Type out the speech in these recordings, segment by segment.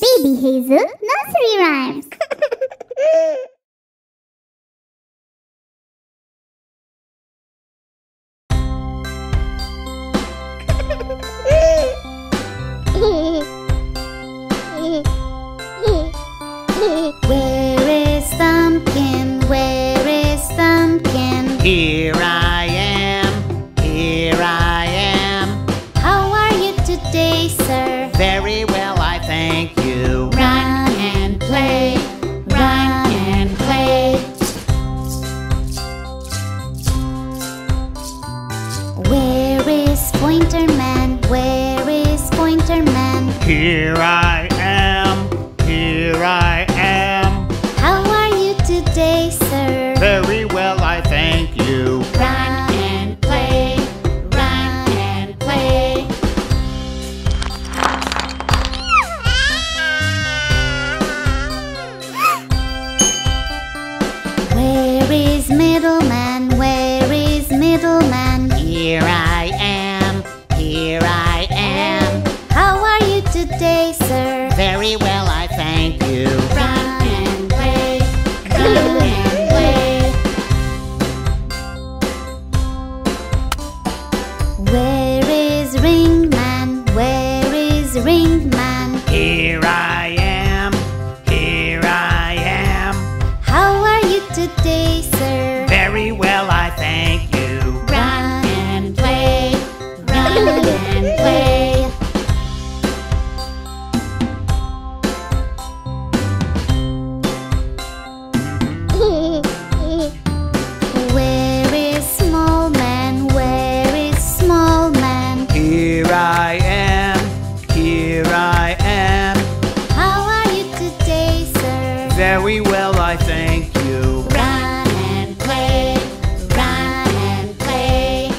Baby Hazel Nursery Rhymes. Where is Thumbkin? Where is Thumbkin? Here I am, here I am. How are you today, sir? Very well, I thank you. Run and play, run and play. Where is Pointer Man? Where is Pointer Man? Here I am, here I am. How are you today, sir? Very well, I thank you. Run and play, run and play. Where is Middleman? Where is Middleman? Here I am, here I am. How are you today, sir? Very well, I thank you. Run and play, run and play. Where is Ringman? Where is Ringman? Here I am, here I am. How are you today, sir? Very well, I thank you. Run and play, run and play. Where is Small Man? Where is Small Man? Here I am, here I am. How are you today, sir? Very well, I thank you. Run and play, run and play.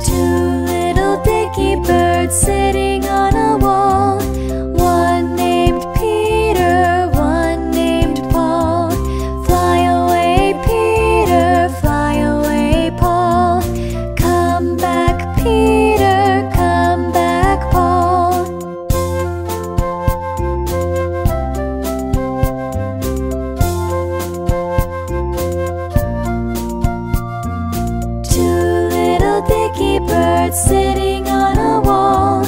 Two little dicky birds sitting on a wall. One named Peter, one named Paul. Fly away, Peter, fly away, Paul. Come back, Peter, come back, Paul. Two little dicky birds sitting on a wall.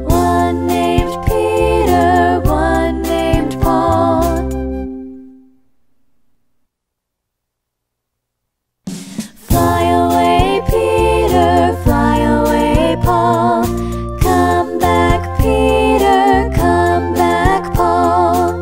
One named Peter, one named Paul. Fly away, Peter, fly away, Paul. Come back, Peter, come back, Paul.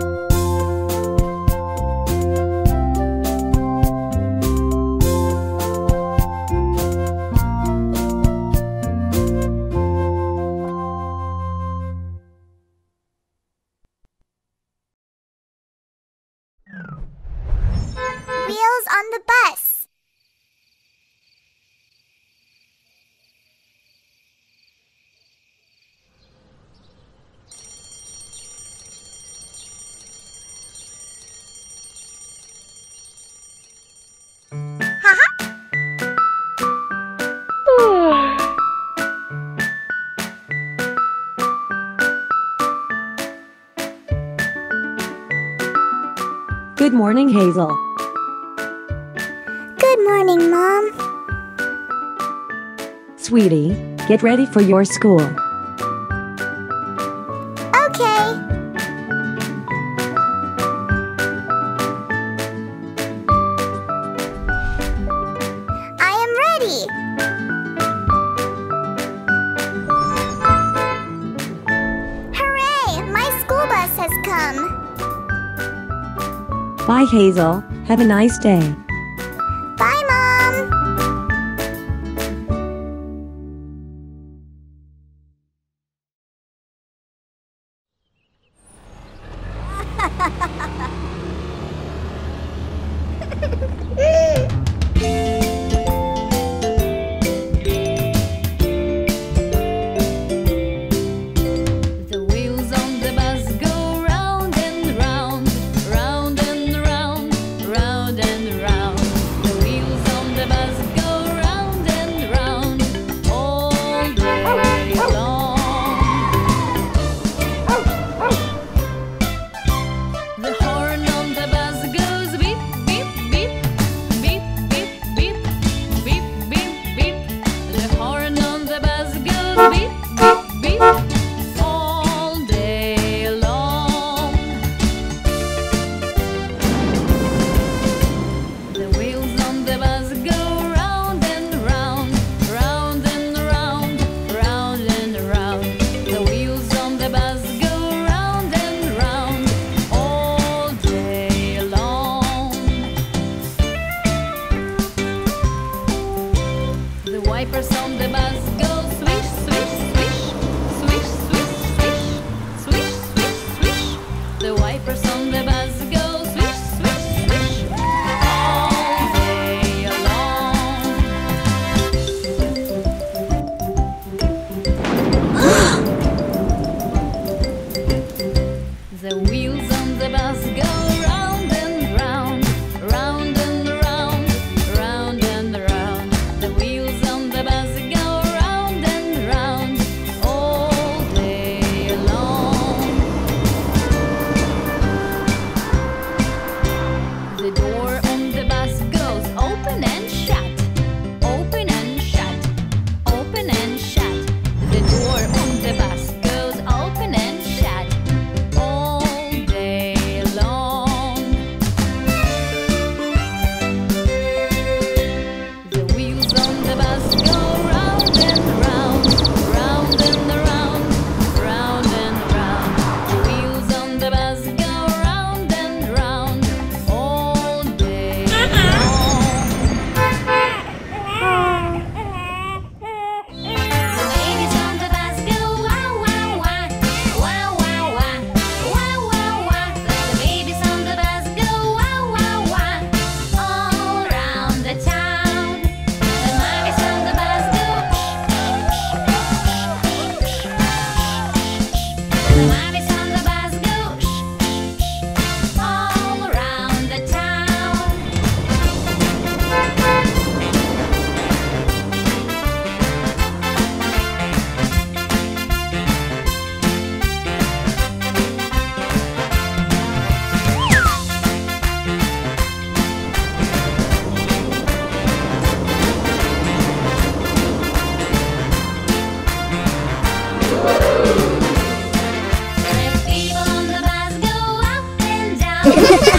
Wheels on the bus. Good morning, Hazel. Good morning, Mom. Sweetie, get ready for your school. Okay. I am ready. Hooray! My school bus has come. Bye, Hazel. Have a nice day. Bye, Mom. wipers on the bus go swish, swish, swish, swish, swish, swish, swish, swish, swish. The wipers on the bus go swish, swish, swish all day long. The wheels on the bus go round and round, round and round, round and round. The wheels on the bus go round and round all day long. The door on the bus goes open and shut, open and shut, open and shut. The door on the bus goes open and shut all day long. The wheels on the bus go round and round, round and round, round and round. The wheels on the bus go round and round all day long. The babies on the bus go wah wah wah, wah wah wah, wah wah wah. The babies on the bus go wah wah wah all around the town. The mummies on the bus go the mummies on the bus go all around the town. The people on the bus go up and down,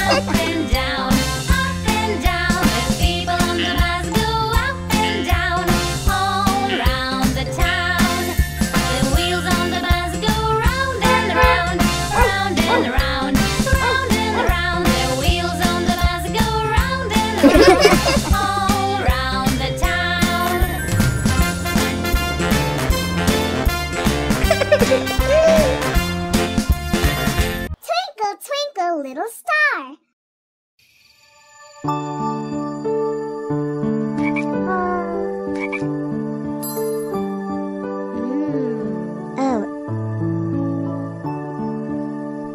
up and down, up and down. The people on the bus go up and down all around the town. The wheels on the bus go round and round, round and round, round and round. The wheels on the bus go round and round all around the town. Twinkle, twinkle, little star. Oh.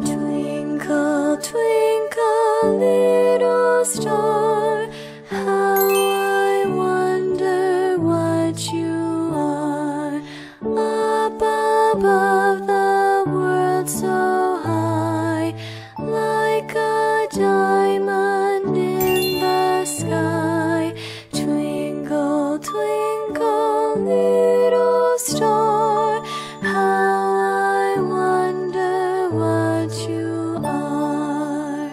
Twinkle, twinkle, little star, how I wonder what you are. Up above the world so high, like a diamond in the sky. Twinkle, twinkle, little star, how I wonder what you are.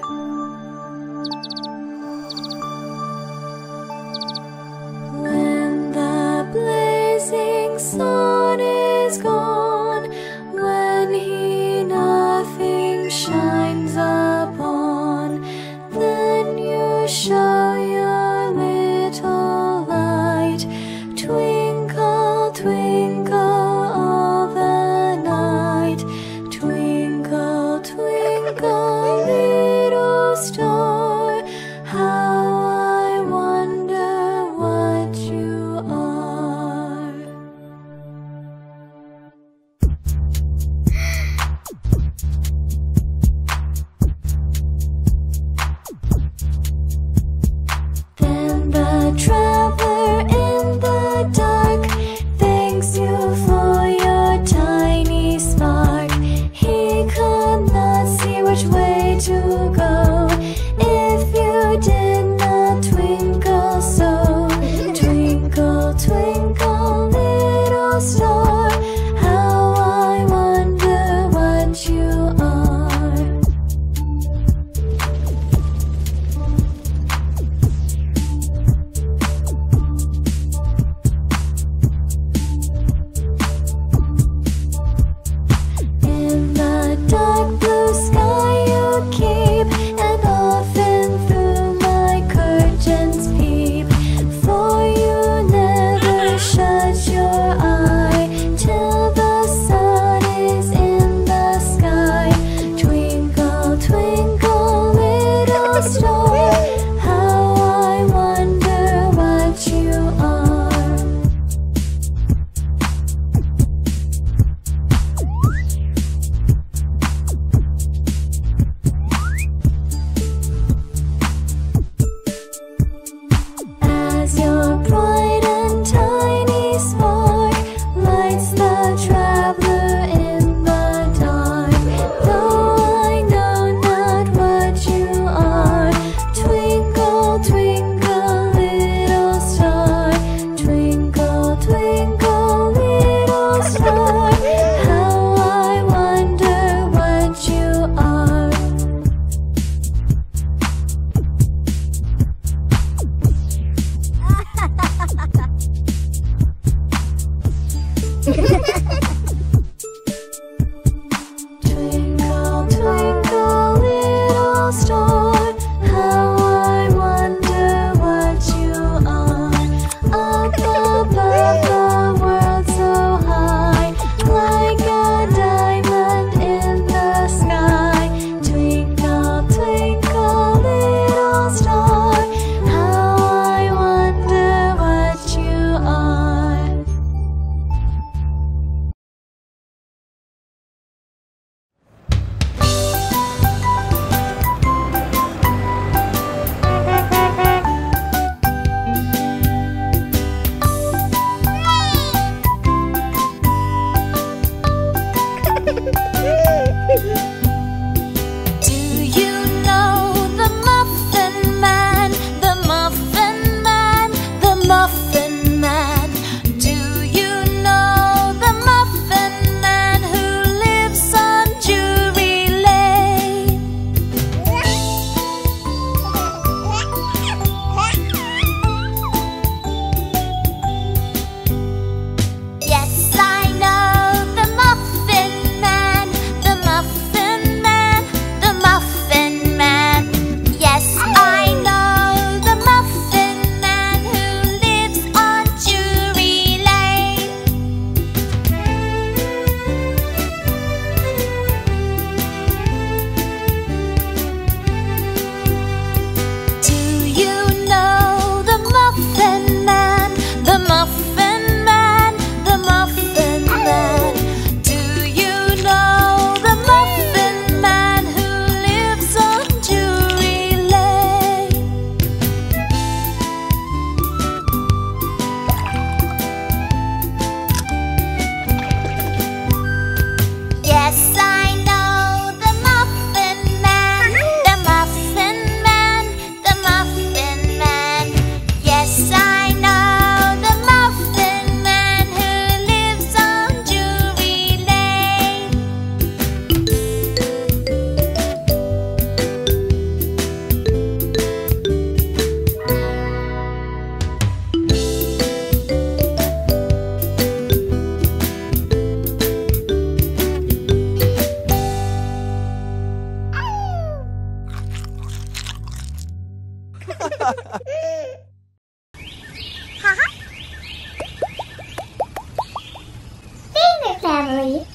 Finger family.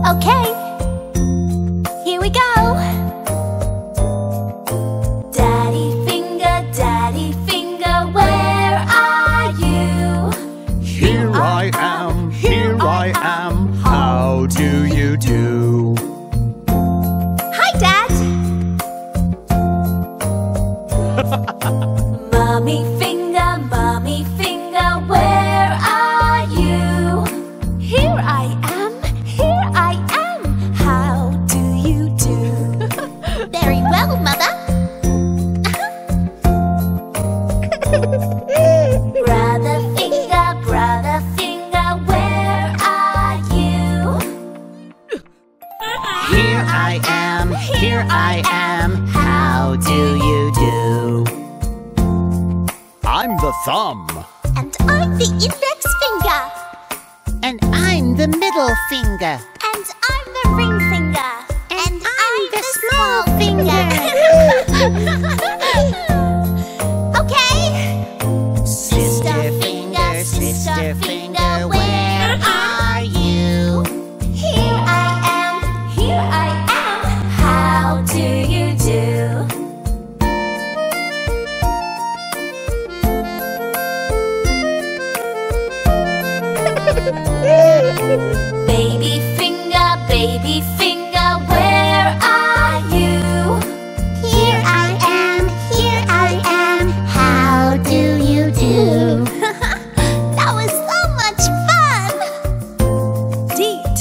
Okay, here we go. Daddy finger, where are you? Here I am, how do you do? Hi, Dad. Mommy finger, where are you? Here I am, how do you do? Very well, Mother. Brother finger, where are you? Here I am, how do you do? I'm the thumb. And I'm the index finger. And I'm the middle finger. And I'm the ring finger. And I'm the small finger. Okay. Sister finger, where are you? Here I am, how do you do? Baby finger, where are you? Here I am, how do you do? That was so much fun! Deet.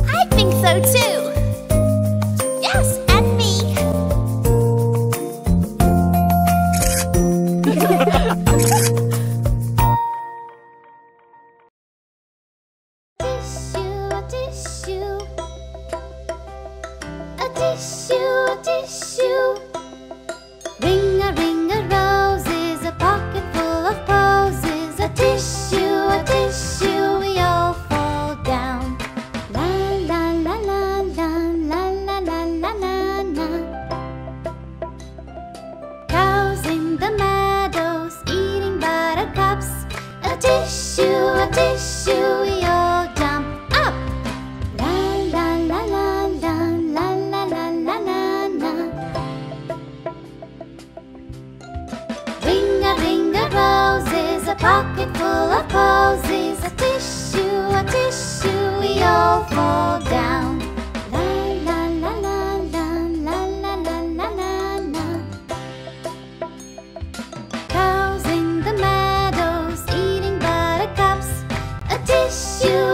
I think so too. Yes, and me. A tissue. Ring a rose is a pocket full of posies. A tissue, we all fall down. La la la la la la la la la la la. Cows in the meadows eating buttercups. A tissue, we all jump up. La la la la la la la la la la la. Ring a rose is a pocket full of posies. A tissue, we all fall down. La la la la la la la la la la la. Cows in the meadows eating buttercups. A tissue,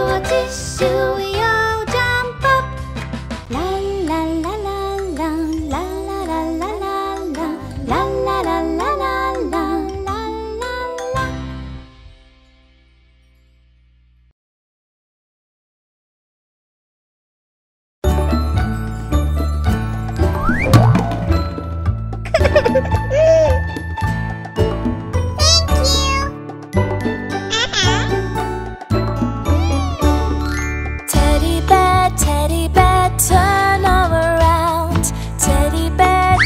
we all jump up. La la la la la la la la la la la la la la la la la la la. Teddy bear, turn all around. Teddy bear,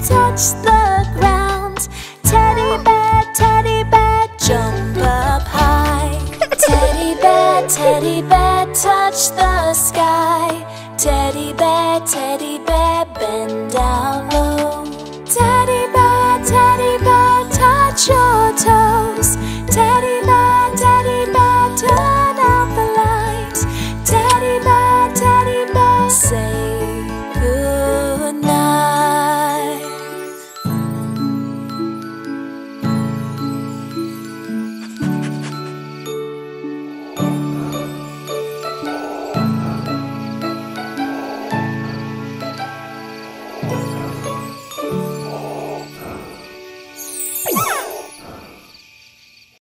touch the ground. Teddy bear, jump up high. Teddy bear, touch the sky. Teddy bear, bend down low.